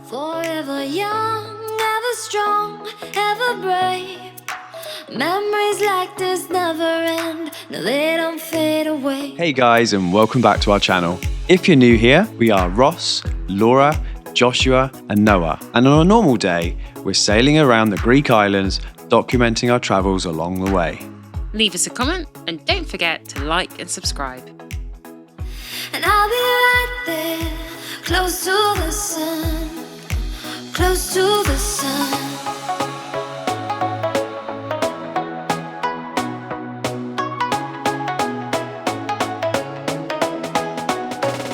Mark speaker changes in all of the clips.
Speaker 1: Forever young, ever strong, ever brave. Memories like this never end, no they don't fade away.
Speaker 2: Hey guys, and welcome back to our channel. If you're new here, we are Ross, Laura, Joshua and Noah, and on a normal day we're sailing around the Greek islands documenting our travels along the way.
Speaker 3: Leave us a comment and don't forget to like and subscribe.
Speaker 1: And I'll be right there, close to the sun, close to the sun.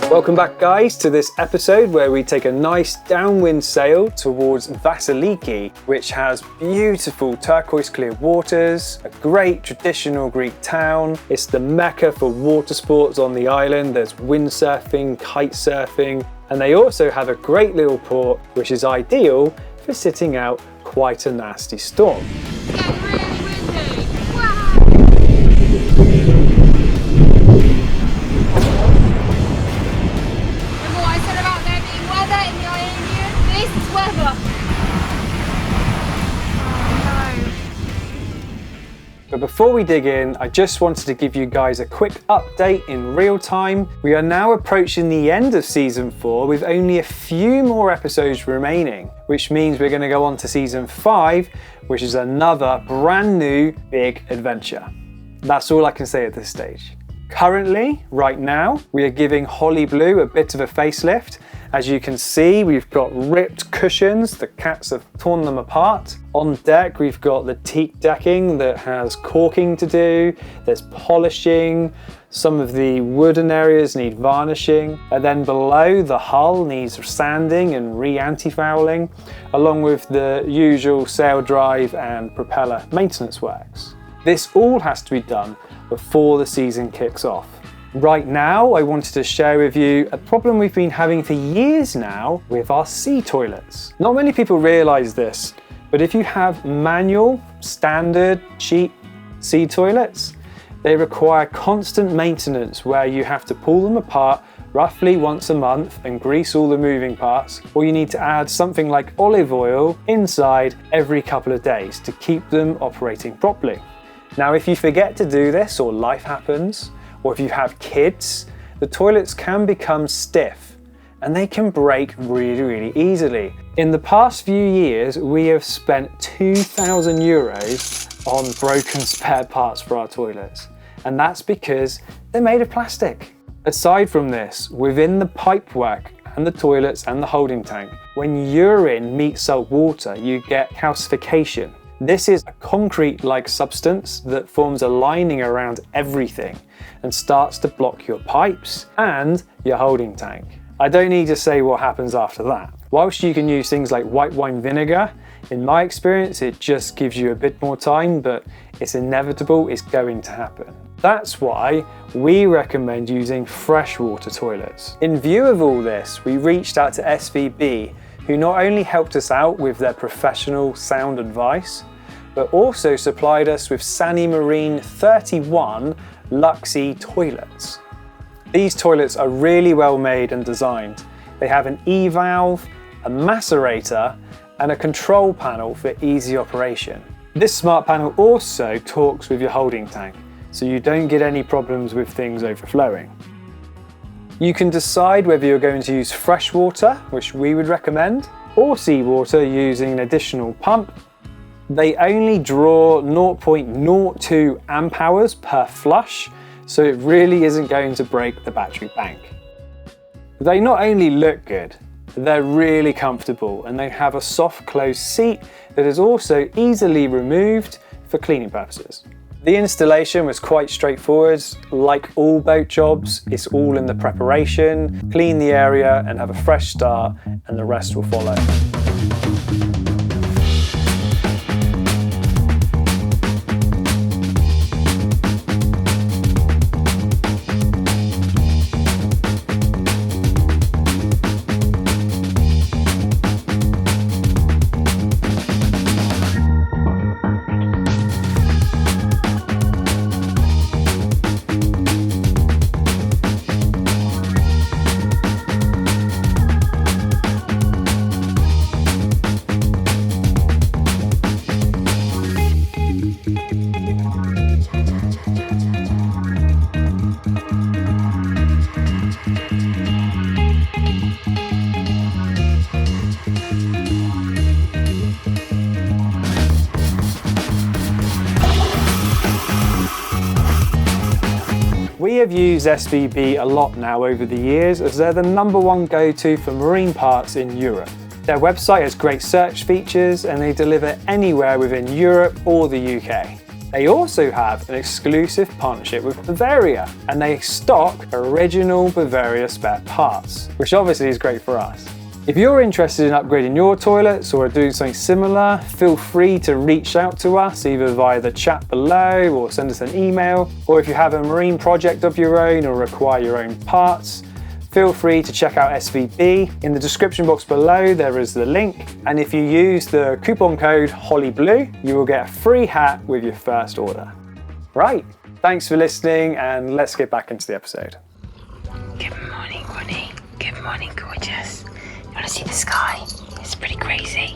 Speaker 4: Welcome back guys to this episode where we take a nice downwind sail towards Vasiliki, which has beautiful turquoise clear waters, a great traditional Greek town. It's the mecca for water sports on the island. There's windsurfing, kite surfing, and they also have a great little port which is ideal for sitting out quite a nasty storm. But before we dig in, I just wanted to give you guys a quick update in real time. We are now approaching the end of season 4 with only a few more episodes remaining, which means we're going to go on to season 5, which is another brand new big adventure. That's all I can say at this stage. Currently, right now, we are giving Holly Blue a bit of a facelift. As you can see, we've got ripped cushions. The cats have torn them apart. On deck, we've got the teak decking that has caulking to do. There's polishing. Some of the wooden areas need varnishing. And then below, the hull needs sanding and re-anti-fouling, along with the usual sail drive and propeller maintenance works. This all has to be done before the season kicks off. Right now, I wanted to share with you a problem we've been having for years now with our sea toilets. Not many people realize this, but if you have manual, standard, cheap sea toilets, they require constant maintenance where you have to pull them apart roughly once a month and grease all the moving parts, or you need to add something like olive oil inside every couple of days to keep them operating properly. Now, if you forget to do this or life happens, or if you have kids, the toilets can become stiff and they can break really easily. In the past few years, we have spent €2,000 on broken spare parts for our toilets, and that's because they're made of plastic. Aside from this, within the pipework and the toilets and the holding tank, when urine meets salt water, you get calcification. This is a concrete-like substance that forms a lining around everything and starts to block your pipes and your holding tank. I don't need to say what happens after that. Whilst you can use things like white wine vinegar, in my experience it just gives you a bit more time, but it's inevitable, it's going to happen. That's why we recommend using freshwater toilets. In view of all this, we reached out to SVB, who not only helped us out with their professional sound advice, but also supplied us with Sanimarin E-31 Luxy toilets. These toilets are really well made and designed. They have an E-valve, a macerator, and a control panel for easy operation. This smart panel also talks with your holding tank, so you don't get any problems with things overflowing. You can decide whether you're going to use fresh water, which we would recommend, or seawater using an additional pump. They only draw 0.02 amp hours per flush, so it really isn't going to break the battery bank. They not only look good, they're really comfortable, and they have a soft closed seat that is also easily removed for cleaning purposes. The installation was quite straightforward. Like all boat jobs, it's all in the preparation, clean the area and have a fresh start, and the rest will follow. I've used SVB a lot now over the years as they're the #1 go-to for marine parts in Europe. Their website has great search features and they deliver anywhere within Europe or the UK. They also have an exclusive partnership with Bavaria and they stock original Bavaria spare parts, which obviously is great for us. If you're interested in upgrading your toilets or doing something similar, feel free to reach out to us either via the chat below or send us an email. Or if you have a marine project of your own or require your own parts, feel free to check out SVB. In the description box below there is the link, and if you use the coupon code HOLLYBLUE you will get a free hat with your first order. Right, thanks for listening and let's get back into the episode.
Speaker 3: Good morning, Ronnie. Good morning, gorgeous. You want to see the sky? It's pretty crazy.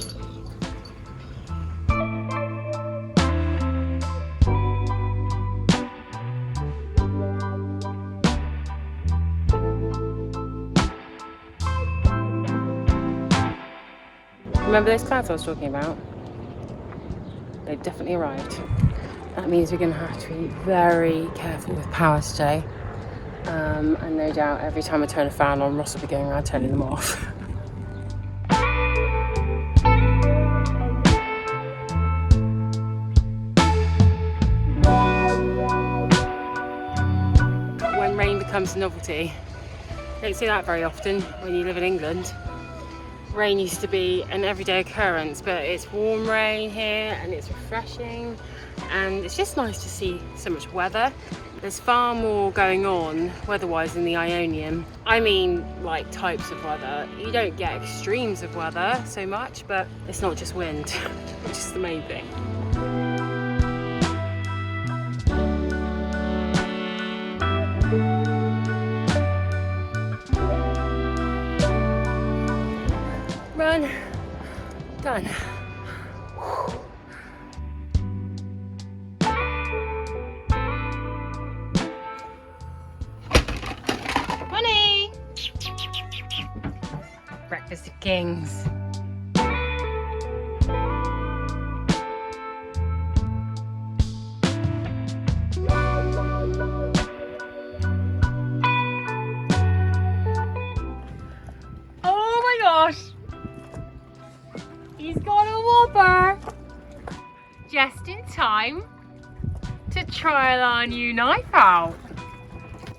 Speaker 3: Remember those clouds I was talking about? They've definitely arrived. That means we're going to have to be very careful with power today. And no doubt every time I turn a fan on, Ross will be going around turning them off. When rain becomes a novelty, you don't see that very often when you live in England. Rain used to be an everyday occurrence, but it's warm rain here and it's refreshing and it's just nice to see so much weather. There's far more going on weather-wise in the Ionian. I mean, like types of weather. You don't get extremes of weather so much, but it's not just wind, which is the main thing. Run. Done. Honey! Breakfast of kings. Oh my gosh! He's got a Whopper! Just in time to trial our new knife out.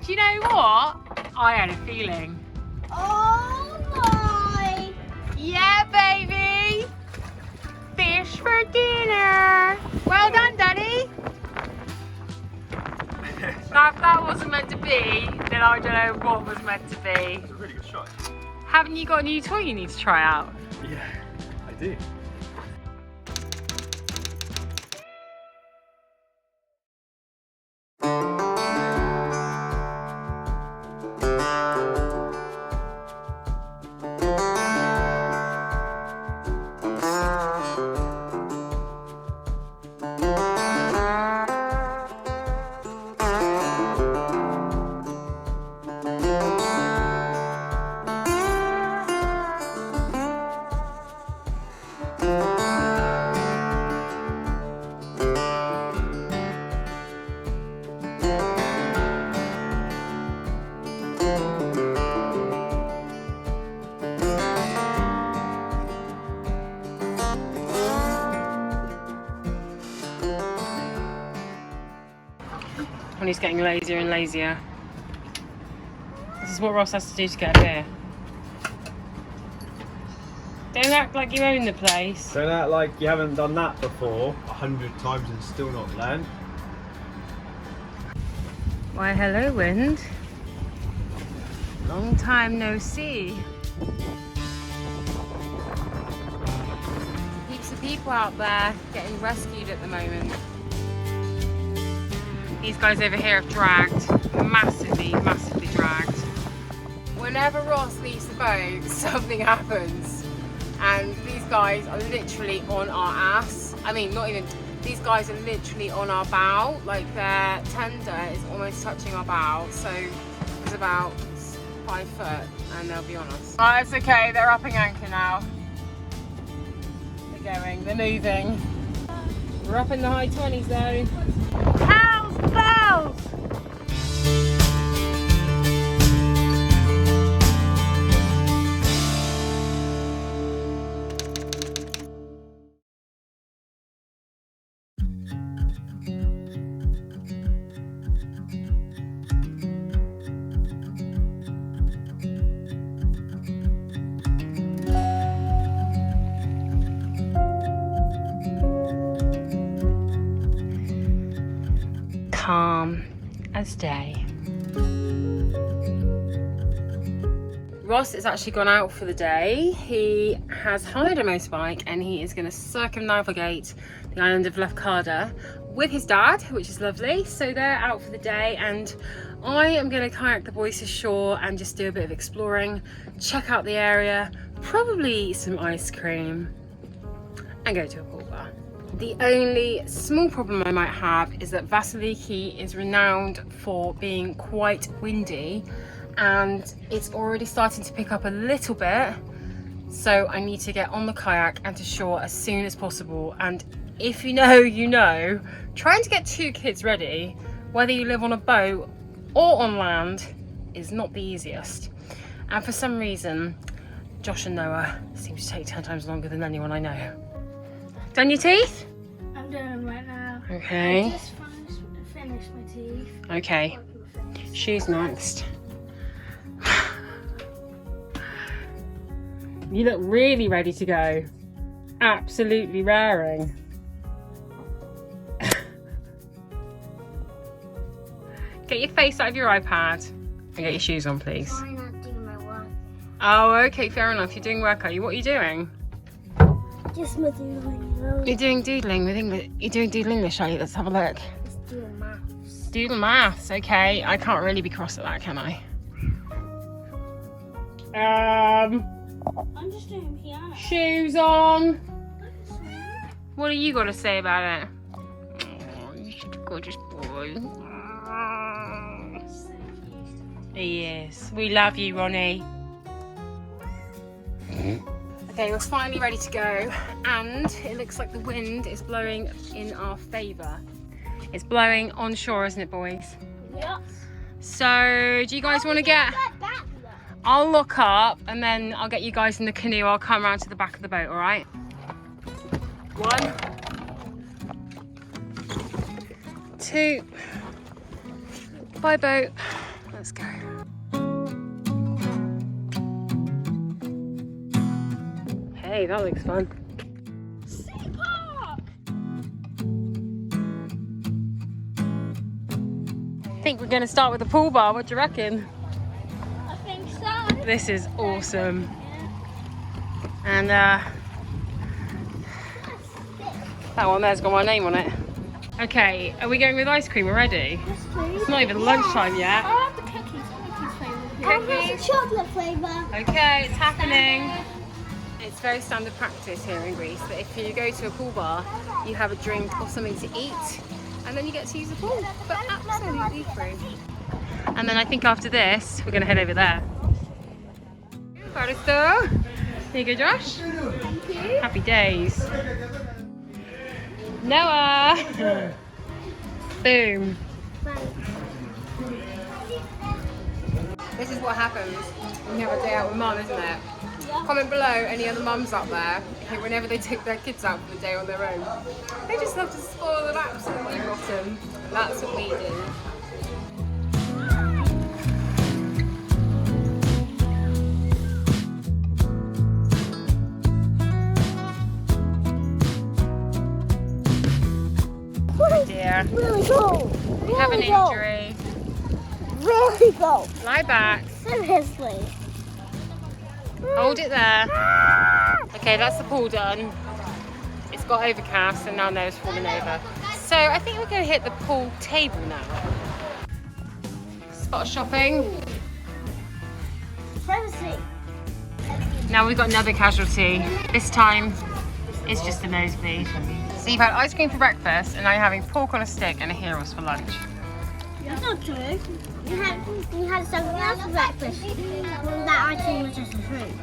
Speaker 3: Do you know what? I had a feeling. Oh my! Yeah, baby! Fish for dinner! Well done, Daddy! Now, if that wasn't meant to be, then I don't know what was meant to be.
Speaker 2: It's a really good shot.
Speaker 3: Haven't you got a new toy you need to try out?
Speaker 2: Yeah, I do.
Speaker 3: And he's getting lazier and lazier. This is what Ross has to do to get here. Don't act like you own the place.
Speaker 2: Don't act like you haven't done that before 100 times and still not learned.
Speaker 3: Why, hello, wind. Long time no see. Heaps of people out there getting rescued at the moment. These guys over here have dragged, massively dragged. Whenever Ross leaves the boat, something happens. And these guys are literally on our ass. I mean, not even, these guys are literally on our bow. Like their tender is almost touching our bow. So it's about 5 foot and they'll be on us. Oh, it's okay, they're upping anchor now. They're going, they're moving. We're up in the high 20s though. How's bells? calm as day. Ross has actually gone out for the day. He has hired a motorbike and he is going to circumnavigate the island of Lefkada with his dad, which is lovely. So they're out for the day and I am going to kayak the boys to shore and just do a bit of exploring, check out the area, probably eat some ice cream and go to a pool bar. The only small problem I might have is that Vasiliki is renowned for being quite windy and it's already starting to pick up a little bit, so I need to get on the kayak and to shore as soon as possible. And if you know, you know, trying to get 2 kids ready, whether you live on a boat or on land, is not the easiest. And for some reason, Josh and Noah seem to take 10 times longer than anyone I know. Done your teeth?
Speaker 5: I'm doing them right now.
Speaker 3: Okay.
Speaker 5: I just finished my teeth.
Speaker 3: Okay. Shoes next. You look really ready to go. Absolutely raring. Get your face out of your iPad and get your shoes on, please.
Speaker 5: I'm not doing my work.
Speaker 3: Oh, okay, fair enough. You're doing work, are you? What are you doing?
Speaker 5: Just my doodling.
Speaker 3: You're doing doodling with English. You're doing doodle English, are you? Let's have a look.
Speaker 5: Just doing maths.
Speaker 3: Doodle maths. Okay, I can't really be cross at that, can I?
Speaker 5: I'm just doing piano.
Speaker 3: Shoes on. What do you got to say about it? Oh, you're such a gorgeous boy. He is. We love you, Ronnie. Okay, we're finally ready to go, and it looks like the wind is blowing in our favour. It's blowing onshore, isn't it, boys?
Speaker 5: Yes.
Speaker 3: So, do you guys want to get... I'll lock up and then I'll get you guys in the canoe. I'll come around to the back of the boat, all right? 1, 2, bye boat, let's go. Hey, that looks fun. I think we're gonna start with the pool bar, what do you reckon?
Speaker 5: I think so.
Speaker 3: This is awesome. And that one there's got my name on it. Okay, are we going with ice cream already?
Speaker 5: Yes, please.
Speaker 3: It's not even lunchtime yet.
Speaker 5: I want the cookies. Cookies flavour.
Speaker 3: Cookies?
Speaker 5: Chocolate flavour.
Speaker 3: Okay, it's happening. It's very standard practice here in Greece that if you go to a pool bar, you have a drink or something to eat, and then you get to use the pool, but absolutely free. And then I think after this, we're gonna head over there. Paristo. Here you go, Josh.
Speaker 5: Thank you.
Speaker 3: Happy days. Noah. Boom. This is what happens when you have a day out with mum, isn't it? Comment below any other mums out there who, whenever they take their kids out for the day on their own, they just love to spoil them absolutely rotten. And that's what we do. Oh dear.
Speaker 5: Really cool.
Speaker 3: We have an injury.
Speaker 5: Really cool.
Speaker 3: Lie back.
Speaker 5: Seriously.
Speaker 3: Hold it there. Okay, that's the pool done. It's got overcast and now Noah's fallen over. So I think we're going to hit the pool table now. Spot shopping.
Speaker 5: Privacy.
Speaker 3: Now we've got another casualty. This time it's just a nosebleed. So you've had ice cream for breakfast and now you're having pork on a stick and a gyros for lunch.
Speaker 5: That's not true. You had something else for breakfast. That ice cream was just a fruit.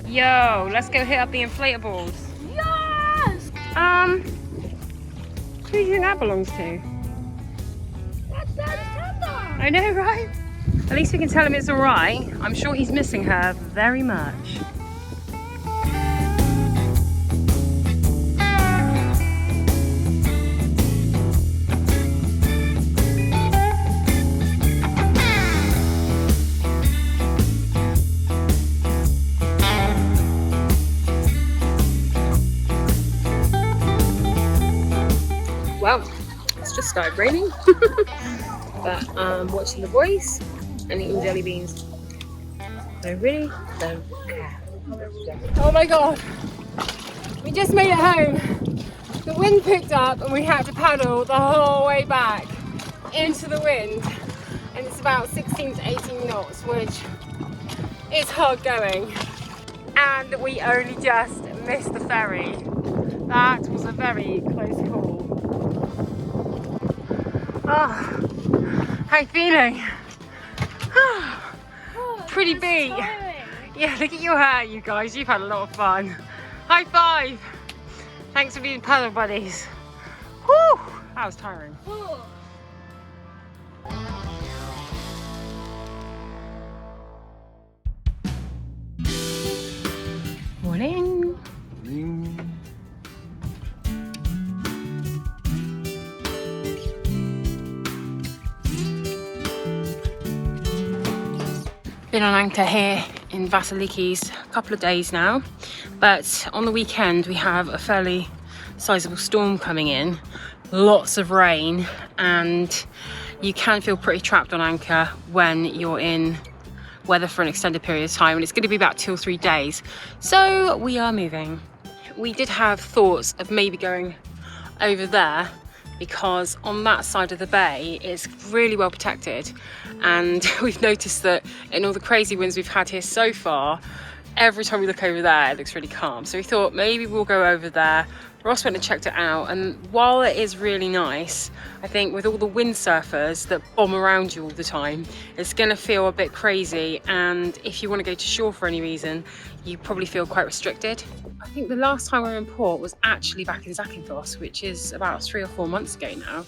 Speaker 3: Yo, let's go hit up the inflatables.
Speaker 5: Yes!
Speaker 3: Who do you think that belongs to?
Speaker 5: That's Daddy's tender.
Speaker 3: I know, right? At least we can tell him it's all right. I'm sure he's missing her very much. Well, it's just just started raining. But I'm watching the boys and eating jelly beans. I really don't care. Oh my god! We just made it home. The wind picked up and we had to paddle the whole way back into the wind. And it's about 16 to 18 knots, which is hard going. And we only just missed the ferry. That was a very close call. Oh, how you feeling? Pretty beat. Yeah, look at your hair, you guys. You've had a lot of fun. High five. Thanks for being paddle buddies. Whew, that was tiring. Morning. Been on anchor here in Vasiliki's a couple of days now, but on the weekend we have a fairly sizable storm coming in, lots of rain, and you can feel pretty trapped on anchor when you're in weather for an extended period of time, and it's going to be about 2 or 3 days. So we are moving. We did have thoughts of maybe going over there because on that side of the bay it's really well protected, and we've noticed that in all the crazy winds we've had here so far, every time we look over there it looks really calm. So we thought maybe we'll go over there. Ross went and checked it out, and while it is really nice, I think with all the windsurfers that bomb around you all the time, it's going to feel a bit crazy, and if you want to go to shore for any reason, you probably feel quite restricted. I think the last time we were in port was actually back in Zakynthos, which is about 3 or 4 months ago now.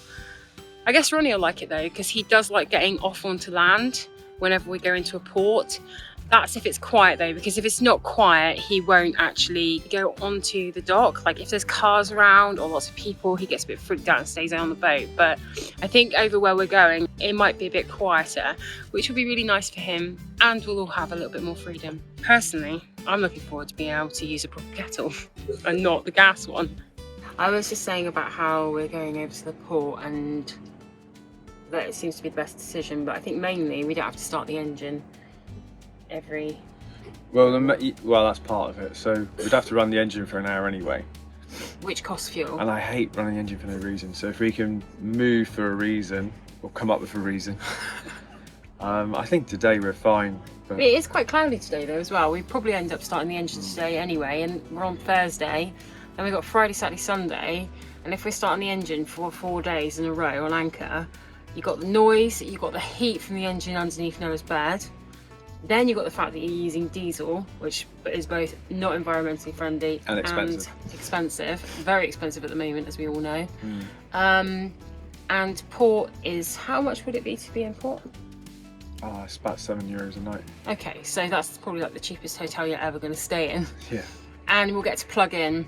Speaker 3: I guess Ronnie will like it though, because he does like getting off onto land whenever we go into a port. That's if it's quiet though, because if it's not quiet, he won't actually go onto the dock. Like if there's cars around or lots of people, he gets a bit freaked out and stays on the boat. But I think over where we're going, it might be a bit quieter, which will be really nice for him, and we'll all have a little bit more freedom. Personally, I'm looking forward to being able to use a proper kettle and not the gas one. I was just saying about how we're going over to the port and that it seems to be the best decision, but I think mainly we don't have to start the engine every...
Speaker 2: Well, that's part of it. So we'd have to run the engine for an hour anyway,
Speaker 3: which costs fuel.
Speaker 2: and I hate running the engine for no reason. So if we can move for a reason, or come up with a reason, I think today we're fine. But
Speaker 3: it is quite cloudy today though as well. We probably end up starting the engine today anyway, and we're on Thursday, then we've got Friday, Saturday, Sunday, and if we're starting the engine for 4 days in a row on anchor, you've got the noise, you've got the heat from the engine underneath Noah's bed. Then you've got the fact that you're using diesel, which is both not environmentally friendly
Speaker 2: and expensive.
Speaker 3: Very expensive at the moment, as we all know. And port is, how much would it be to be in port?
Speaker 2: Oh, it's about €7 a night.
Speaker 3: Okay, so that's probably like the cheapest hotel you're ever going to stay in.
Speaker 2: Yeah.
Speaker 3: And we'll get to plug in.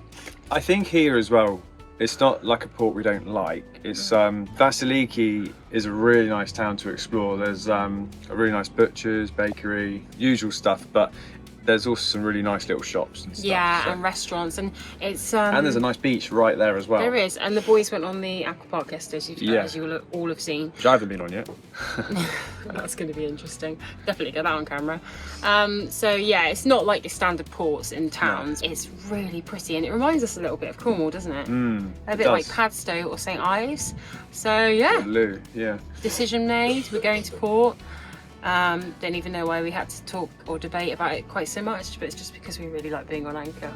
Speaker 2: I think here as well, it's not like a port we don't like. It's Vasiliki is a really nice town to explore. There's a really nice butcher's, bakery, usual stuff, but there's also some really nice little shops and stuff.
Speaker 3: Yeah,
Speaker 2: so.
Speaker 3: And restaurants, and it's
Speaker 2: and there's a nice beach right there as well.
Speaker 3: There is, and the boys went on the aqua park yesterday, as you will all have seen.
Speaker 2: Which I haven't been on yet.
Speaker 3: That's going to be interesting. Definitely get that on camera. So yeah, it's not like your standard ports in towns. No. It's really pretty, and it reminds us a little bit of Cornwall, doesn't it? A bit like Padstow or St Ives. So yeah.
Speaker 2: Lou, yeah. Decision
Speaker 3: made. We're going to port. Don't even know why we had to talk or debate about it quite so much, but it's just because we really like being on anchor.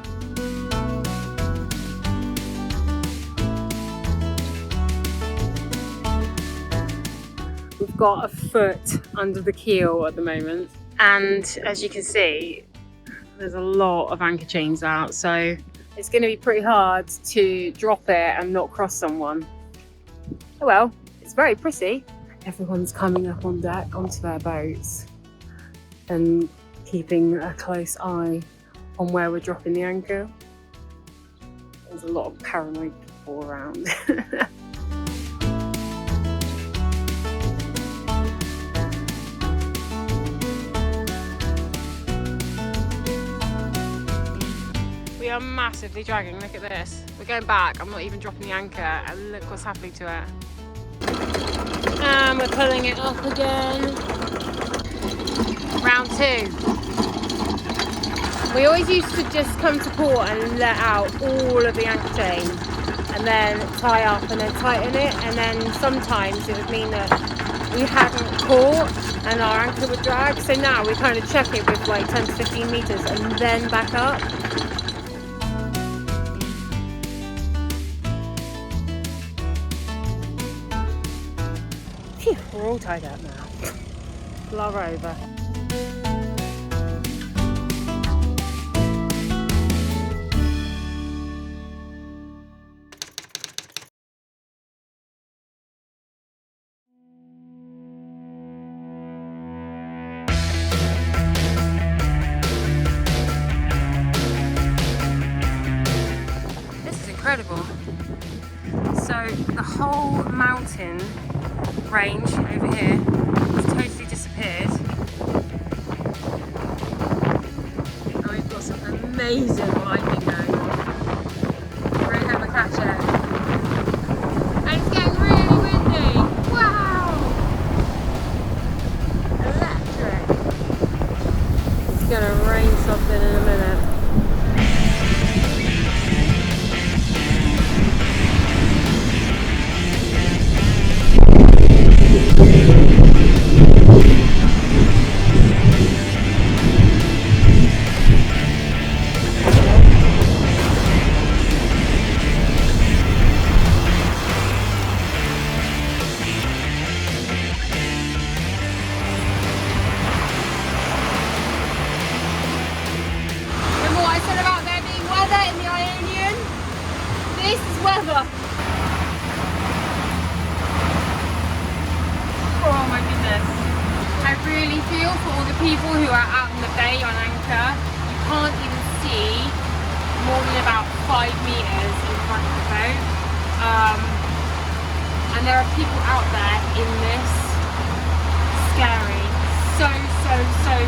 Speaker 3: We've got a foot under the keel at the moment, and as you can see, there's a lot of anchor chains out, so it's going to be pretty hard to drop it and not cross someone. Oh well, it's very pretty. Everyone's coming up on deck onto their boats and keeping a close eye on where we're dropping the anchor. There's a lot of paranoid people around. We are massively dragging, look at this. We're going back, I'm not even dropping the anchor, and look what's happening to it. And we're pulling it up again. Round 2. We always used to just come to port and let out all of the anchor chain and then tie up and then tighten it, and then sometimes it would mean that we hadn't caught and our anchor would drag. So now we kind of check it with like 10 to 15 meters and then back up. Phew, we're all tied up now. Blow over. Incredible. So the whole mountain range over here has totally disappeared. And we've got some amazing lightning going on. Really hope I catch it. And it's getting really windy. Wow! Electric. It's gonna rain something in a minute. Weather. Oh my goodness. I really feel for all the people who are out in the bay on anchor. You can't even see more than about 5 meters in front of the boat. And there are people out there in this. Scary. So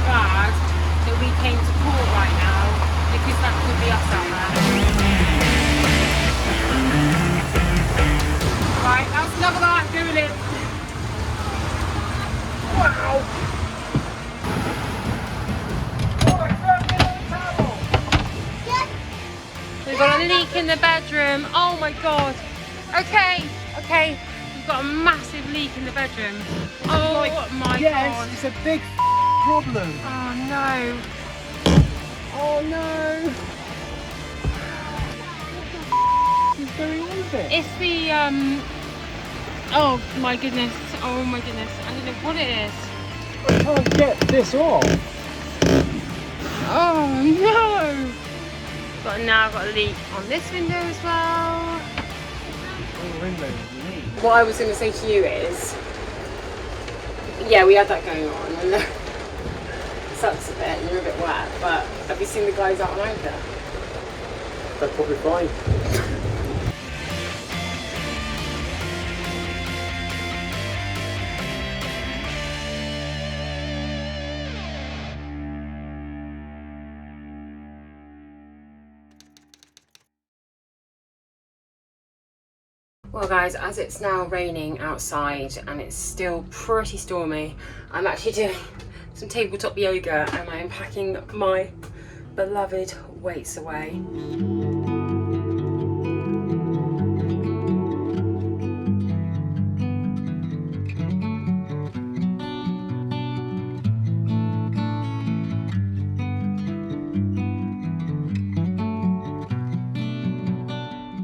Speaker 3: bad that we came to port right now, because that could be us out there. Right, that's another light doing it. Wow. We've got a leak in the bedroom. Oh my god. Okay. We've got a massive leak in the bedroom. Oh my god.
Speaker 4: Yes, it's a big problem.
Speaker 3: Oh no. Oh no.
Speaker 4: What is going on with it?
Speaker 3: It's the oh my goodness. I don't know what it is.
Speaker 4: I can't get this off.
Speaker 3: Oh no. Now I've got a leak on this window as well.
Speaker 4: All the windows leak.
Speaker 3: What I was going to say to you is, yeah, we had that going on, and it sucks a bit, and you're a bit wet, but have you seen the guys out on anchor?
Speaker 4: They're probably fine.
Speaker 3: Well guys, as it's now raining outside and it's still pretty stormy, I'm actually doing some tabletop yoga and I'm packing my beloved weights away.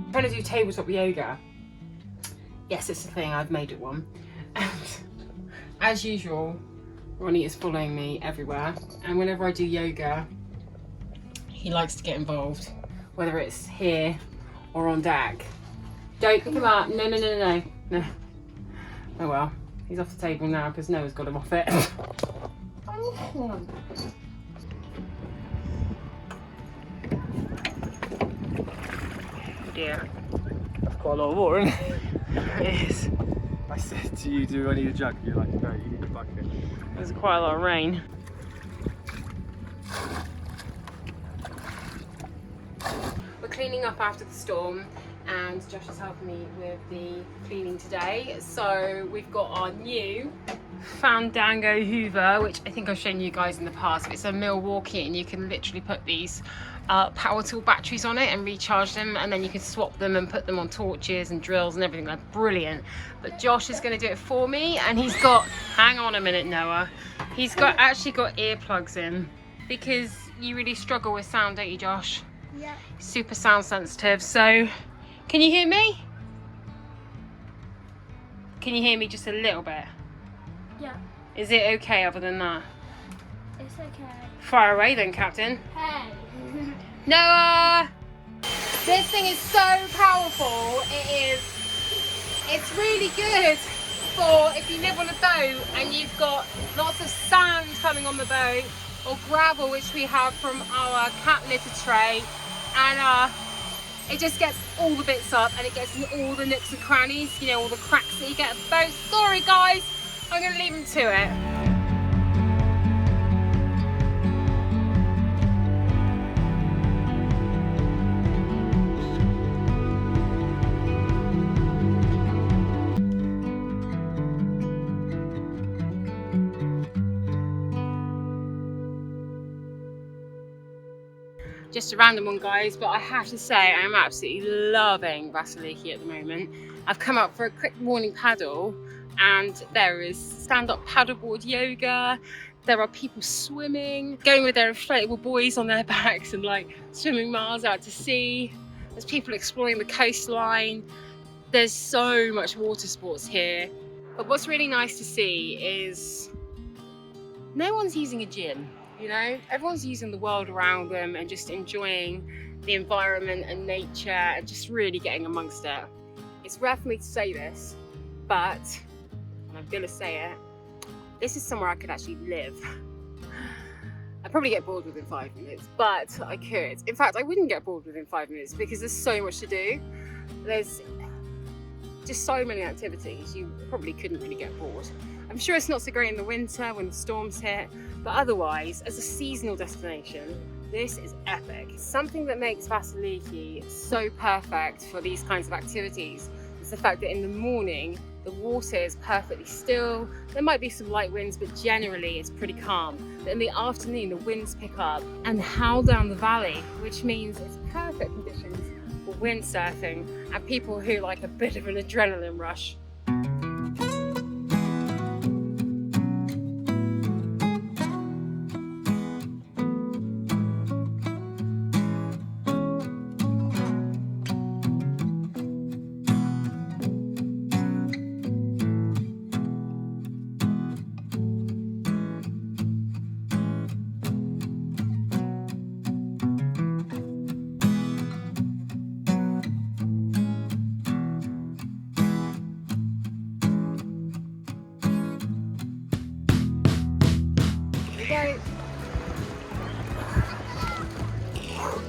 Speaker 3: I'm trying to do tabletop yoga. Yes, it's a thing, I've made it one. And as usual, Ronnie is following me everywhere. And whenever I do yoga, he likes to get involved, whether it's here or on deck. Don't pick him up, no. Oh well, he's off the table now because Noah's got him off it. Oh dear.
Speaker 4: That's quite a lot of water, isn't it?
Speaker 3: It is.
Speaker 4: I said to you, do I need a jug? You're like, no, you need a bucket.
Speaker 3: There's quite a lot of rain. We're cleaning up after the storm and Josh is helping me with the cleaning today. So we've got our new Fandango Hoover, which I think I've shown you guys in the past. It's a Milwaukee, and you can literally put these power tool batteries on it and recharge them, and then you can swap them and put them on torches and drills and everything. They're brilliant. But Josh is going to do it for me, and he's got, hang on a minute Noah, he's got actually got earplugs in, because you really struggle with sound, don't you, Josh?
Speaker 5: Yeah.
Speaker 3: Super sound sensitive. So can you hear me? Can you hear me just a little bit?
Speaker 5: Yeah.
Speaker 3: Is it okay other than that?
Speaker 5: It's okay.
Speaker 3: Fire away then, Captain.
Speaker 5: Hey.
Speaker 3: Noah! This thing is so powerful. It's really good for if you live on a boat and you've got lots of sand coming on the boat, or gravel, which we have from our cat litter tray, and it just gets all the bits up, and it gets in all the nooks and crannies, you know, all the cracks that you get at the boat. Sorry guys, I'm gonna leave them to it. Just a random one, guys, but I have to say I am absolutely loving Vasiliki at the moment. I've come up for a quick morning paddle, and there is stand-up paddleboard yoga. There are people swimming, going with their inflatable buoys on their backs and like swimming miles out to sea. There's people exploring the coastline. There's so much water sports here. But what's really nice to see is no one's using a gym. You know, everyone's using the world around them and just enjoying the environment and nature and just really getting amongst it. It's rare for me to say this, but, and I'm gonna say it, this is somewhere I could actually live. I'd probably get bored within 5 minutes, but I could. In fact, I wouldn't get bored within 5 minutes because there's so much to do. There's just so many activities, you probably couldn't really get bored. I'm sure it's not so great in the winter when the storms hit, but otherwise, as a seasonal destination, this is epic. Something that makes Vasiliki so perfect for these kinds of activities is the fact that in the morning, the water is perfectly still. There might be some light winds, but generally it's pretty calm. But in the afternoon, the winds pick up and howl down the valley, which means it's perfect conditions for windsurfing and people who like a bit of an adrenaline rush.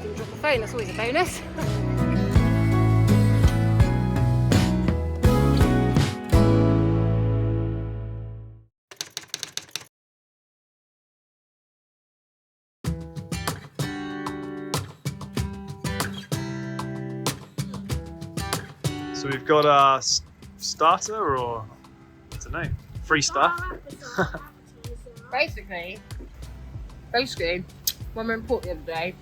Speaker 3: Didn't drop the phone, that's always a bonus.
Speaker 2: So we've got a starter, or I don't know, free stuff.
Speaker 3: Basically, when we were in port the other day,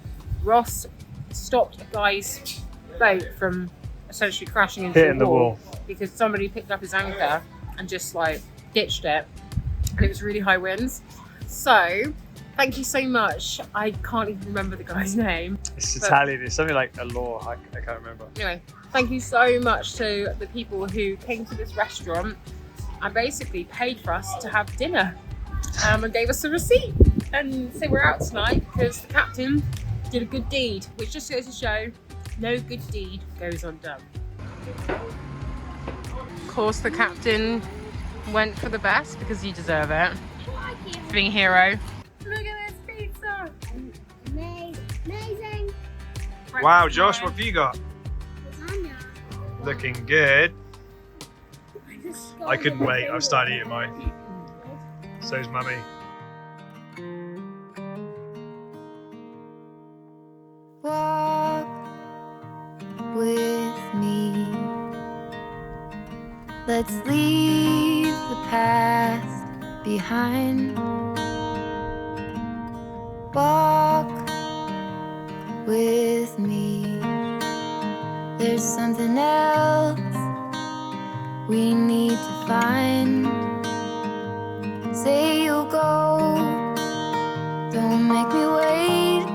Speaker 3: Ross stopped a guy's boat from essentially crashing into
Speaker 4: Hitting
Speaker 3: the
Speaker 4: the
Speaker 3: wall
Speaker 4: wall.
Speaker 3: because somebody picked up his anchor and just like ditched it, and it was really high winds. So thank you so much. I can't even remember the guy's name.
Speaker 4: It's
Speaker 3: But-
Speaker 4: Italian, it's something like a law, I can't remember.
Speaker 3: Anyway, thank you so much to the people who came to this restaurant and basically paid for us to have dinner and gave us a receipt. And so we're out tonight because the captain did a good deed, which just goes to show no good deed goes undone. Of course, the captain went for the best because you deserve it. Being a hero. Look at this pizza!
Speaker 5: Amazing.
Speaker 2: Wow, Josh, what have you got?
Speaker 5: Lasagna.
Speaker 2: Looking good. I couldn't wait. I've started eating mine. So's mummy.
Speaker 1: Walk with me. Let's leave the past behind. Walk with me. There's something else we need to find. Say you'll go, don't make me wait.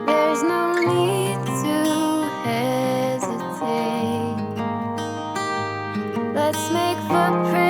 Speaker 1: There's no need to hesitate. Let's make footprints